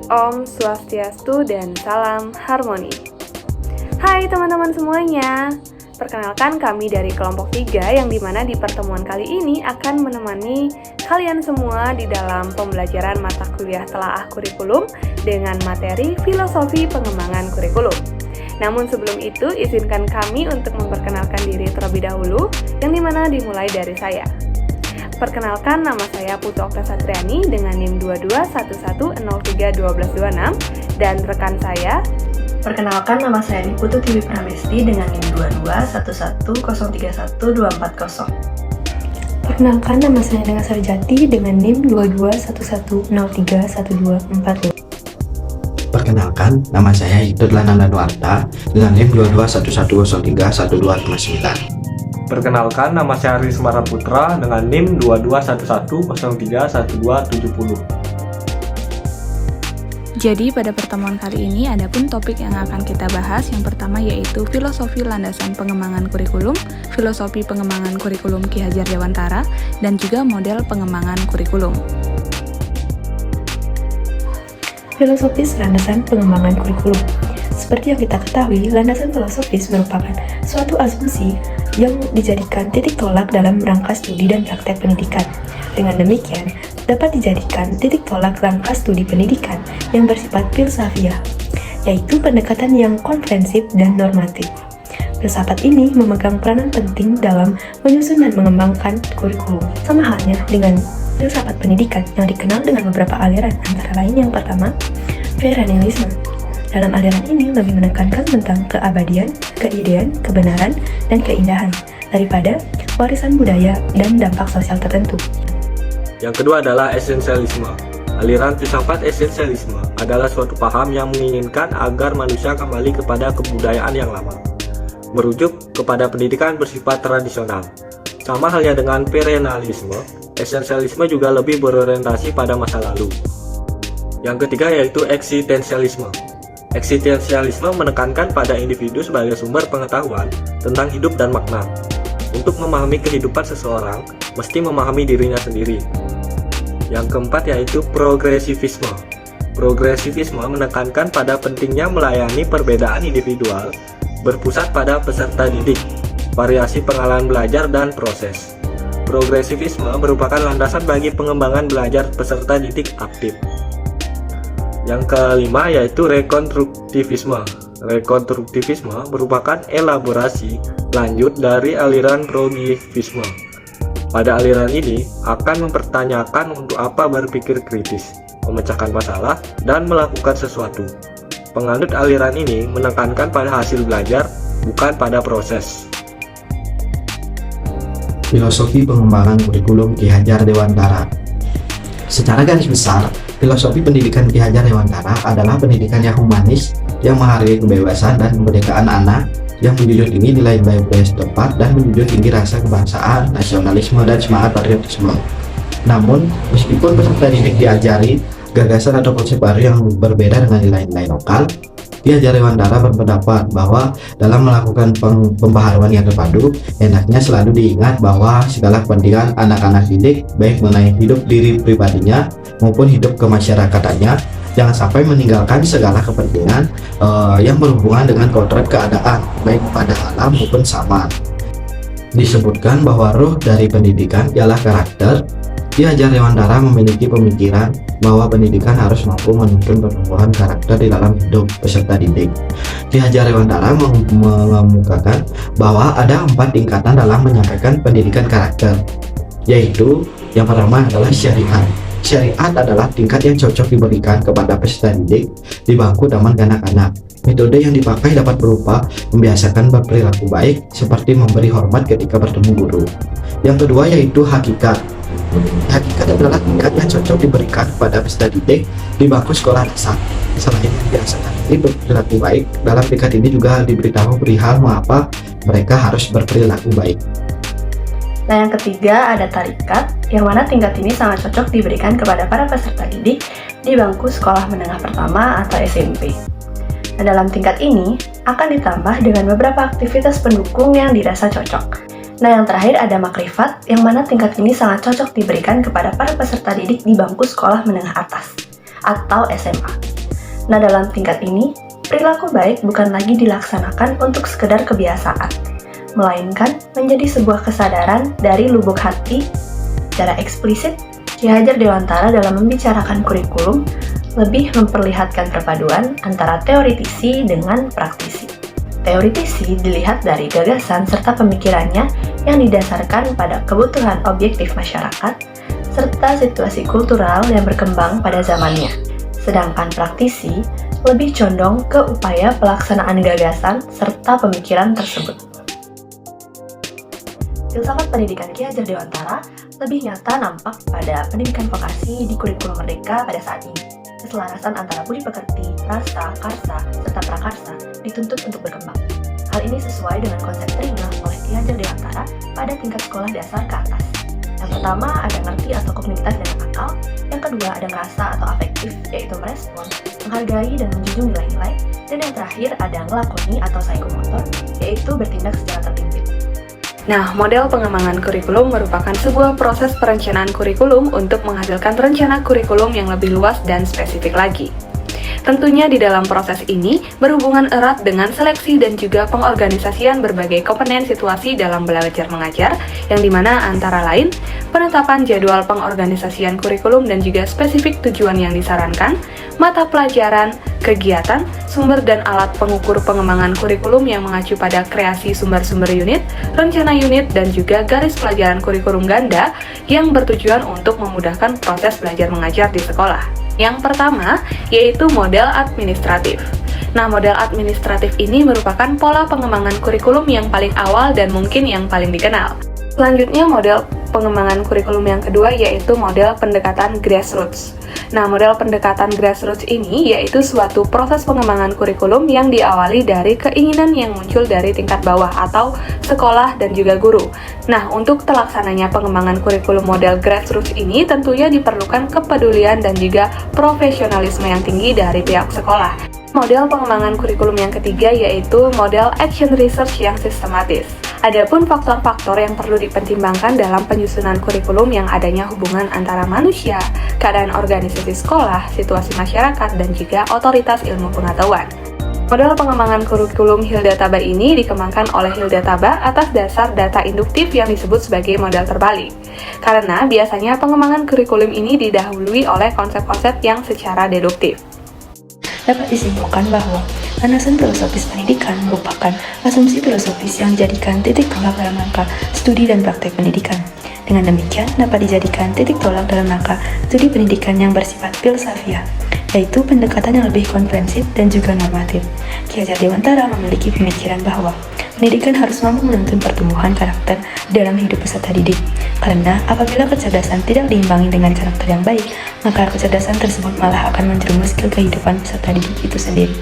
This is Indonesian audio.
Om Swastiastu dan salam harmoni. Hai teman-teman semuanya, perkenalkan kami dari kelompok 3 yang dimana di pertemuan kali ini akan menemani kalian semua di dalam pembelajaran mata kuliah telaah kurikulum dengan materi filosofi pengembangan kurikulum. Namun sebelum itu, izinkan kami untuk memperkenalkan diri terlebih dahulu, yang dimana dimulai dari saya. Perkenalkan, nama saya Putu Okta Satriani dengan NIM 2211031226 dan rekan saya. Perkenalkan, nama saya Putu Tiwi Pramesti dengan NIM 2211031240. Perkenalkan, nama saya Dengan Sarjati dengan NIM 2211031245. Perkenalkan, nama saya Hidayat Lananda Nuarta dengan NIM 2211031259. Perkenalkan, nama saya Aris Maraputra dengan NIM 2211031270. Jadi pada pertemuan kali ini ada pun topik yang akan kita bahas. Yang pertama yaitu filosofi landasan pengembangan kurikulum, filosofi pengembangan kurikulum Ki Hajar Dewantara, dan juga model pengembangan kurikulum. Filosofis landasan pengembangan kurikulum. Seperti yang kita ketahui, landasan filosofis merupakan suatu asumsi yang dijadikan titik tolak dalam rangka studi dan praktek pendidikan. Dengan demikian, dapat dijadikan titik tolak rangka studi pendidikan yang bersifat filsafiah, yaitu pendekatan yang komprehensif dan normatif. Filsafat ini memegang peranan penting dalam menyusun dan mengembangkan kurikulum. Sama halnya dengan filsafat pendidikan yang dikenal dengan beberapa aliran, antara lain yang pertama, perennialisme. Dalam aliran ini lebih menekankan tentang keabadian, keidean, kebenaran, dan keindahan daripada warisan budaya dan dampak sosial tertentu. Yang kedua adalah esensialisme. Aliran filsafat esensialisme adalah suatu paham yang menginginkan agar manusia kembali kepada kebudayaan yang lama, merujuk kepada pendidikan bersifat tradisional. Sama halnya dengan perennialisme, esensialisme juga lebih berorientasi pada masa lalu. Yang ketiga yaitu eksistensialisme. Eksistensialisme menekankan pada individu sebagai sumber pengetahuan tentang hidup dan makna. Untuk memahami kehidupan seseorang, mesti memahami dirinya sendiri. Yang keempat yaitu progresivisme. Progresivisme menekankan pada pentingnya melayani perbedaan individual, berpusat pada peserta didik, variasi pengalaman belajar dan proses. Progresivisme merupakan landasan bagi pengembangan belajar peserta didik aktif. Yang kelima yaitu rekonstruktivisme. Rekonstruktivisme merupakan elaborasi lanjut dari aliran progresivisme. Pada aliran ini akan mempertanyakan untuk apa berpikir kritis, memecahkan masalah, dan melakukan sesuatu. Penganut aliran ini menekankan pada hasil belajar, bukan pada proses. Filosofi pengembangan kurikulum Ki Hajar Dewantara. Secara garis besar, filosofi pendidikan Ki Hajar Dewantara adalah pendidikan yang humanis, yang menghargai kebebasan dan kemerdekaan anak, yang menjunjung tinggi nilai-nilai budaya setempat dan menjunjung tinggi rasa kebangsaan, nasionalisme, dan semangat patriotisme. Namun, meskipun peserta didik diajari gagasan atau konsep baru yang berbeda dengan nilai-nilai lokal, Ki Hajar Dewantara berpendapat bahwa dalam melakukan pembaharuan yang terpadu, hendaknya selalu diingat bahwa segala kepentingan anak-anak didik, baik mengenai hidup diri pribadinya maupun hidup kemasyarakatannya, jangan sampai meninggalkan segala kepentingan yang berhubungan dengan kontrak keadaan, baik pada alam maupun sama. Disebutkan bahwa ruh dari pendidikan ialah karakter. Ki Hajar Dewantara memiliki pemikiran bahwa pendidikan harus mampu menuntun pertumbuhan karakter di dalam hidup peserta didik. Ki Hajar Dewantara mengemukakan bahwa ada 4 tingkatan dalam menyampaikan pendidikan karakter, yaitu yang pertama adalah syariat. Syariat adalah tingkat yang cocok diberikan kepada peserta didik di bangku taman kanak-kanak. Metode yang dipakai dapat berupa membiasakan berperilaku baik, seperti memberi hormat ketika bertemu guru. Yang kedua yaitu hakikat. Hakikat adalah tingkat yang cocok diberikan kepada peserta didik di bangku sekolah dasar. Selain membiasakan diri berperilaku baik, dalam tingkat ini juga diberitahu perihal mengapa mereka harus berperilaku baik. Nah, yang ketiga ada tarikat, yang mana tingkat ini sangat cocok diberikan kepada para peserta didik di bangku sekolah menengah pertama atau SMP. Nah, dalam tingkat ini akan ditambah dengan beberapa aktivitas pendukung yang dirasa cocok. Nah, yang terakhir ada makrifat, yang mana tingkat ini sangat cocok diberikan kepada para peserta didik di bangku sekolah menengah atas. atau SMA. Nah, dalam tingkat ini, perilaku baik bukan lagi dilaksanakan untuk sekedar kebiasaan, melainkan menjadi sebuah kesadaran dari lubuk hati. Secara eksplisit, Ki Hajar Dewantara dalam membicarakan kurikulum lebih memperlihatkan perpaduan antara teoritisi dengan praktisi. Teoritisi dilihat dari gagasan serta pemikirannya yang didasarkan pada kebutuhan objektif masyarakat serta situasi kultural yang berkembang pada zamannya. Sedangkan praktisi lebih condong ke upaya pelaksanaan gagasan serta pemikiran tersebut. Filsafat pendidikan Ki Hajar Dewantara lebih nyata nampak pada pendidikan vokasi di kurikulum merdeka pada saat ini. Keselarasan antara budi pekerti, rasa, karsa, serta prakarsa dituntut untuk berkembang. Hal ini sesuai dengan konsep teringat oleh Ki Hajar Dewantara pada tingkat sekolah dasar ke atas. Yang pertama ada ngerti atau kognitivitas dengan akal, yang kedua ada ngerasa atau afektif, yaitu merespon, menghargai dan menjunjung nilai-nilai, dan yang terakhir ada ngelakoni atau psikomotor, yaitu bertindak secara terpimpin. Nah, model pengembangan kurikulum merupakan sebuah proses perencanaan kurikulum untuk menghasilkan rencana kurikulum yang lebih luas dan spesifik lagi. Tentunya di dalam proses ini berhubungan erat dengan seleksi dan juga pengorganisasian berbagai komponen situasi dalam belajar mengajar, yang dimana antara lain penetapan jadwal pengorganisasian kurikulum dan juga spesifik tujuan yang disarankan, mata pelajaran, kegiatan, sumber dan alat pengukur pengembangan kurikulum yang mengacu pada kreasi sumber-sumber unit, rencana unit, dan juga garis pelajaran kurikulum ganda yang bertujuan untuk memudahkan proses belajar mengajar di sekolah. Yang pertama, yaitu model administratif. Nah, model administratif ini merupakan pola pengembangan kurikulum yang paling awal dan mungkin yang paling dikenal. Selanjutnya, model pengembangan kurikulum yang kedua yaitu model pendekatan grassroots. Nah, model pendekatan grassroots ini yaitu suatu proses pengembangan kurikulum yang diawali dari keinginan yang muncul dari tingkat bawah atau sekolah dan juga guru. Nah, untuk terlaksananya pengembangan kurikulum model grassroots ini tentunya diperlukan kepedulian dan juga profesionalisme yang tinggi dari pihak sekolah. Model pengembangan kurikulum yang ketiga yaitu model action research yang sistematis. Adapun faktor-faktor yang perlu dipertimbangkan dalam penyusunan kurikulum yang adanya hubungan antara manusia, keadaan organisasi sekolah, situasi masyarakat, dan juga otoritas ilmu pengetahuan. Model pengembangan kurikulum Hilda Taba ini dikembangkan oleh Hilda Taba atas dasar data induktif yang disebut sebagai model terbalik. Karena biasanya pengembangan kurikulum ini didahului oleh konsep-konsep yang secara deduktif. Dapat disimpulkan bahwa landasan filosofis pendidikan merupakan asumsi filosofis yang dijadikan titik tolak dalam rangka studi dan praktek pendidikan. Dengan demikian, dapat dijadikan titik tolak dalam rangka studi pendidikan yang bersifat filsafiah, yaitu pendekatan yang lebih komprehensif dan juga normatif. Ki Hajar Dewantara memiliki pemikiran bahwa pendidikan harus mampu menuntun pertumbuhan karakter dalam hidup peserta didik, karena apabila kecerdasan tidak diimbangi dengan karakter yang baik, maka kecerdasan tersebut malah akan menjerumus ke kehidupan peserta didik itu sendiri.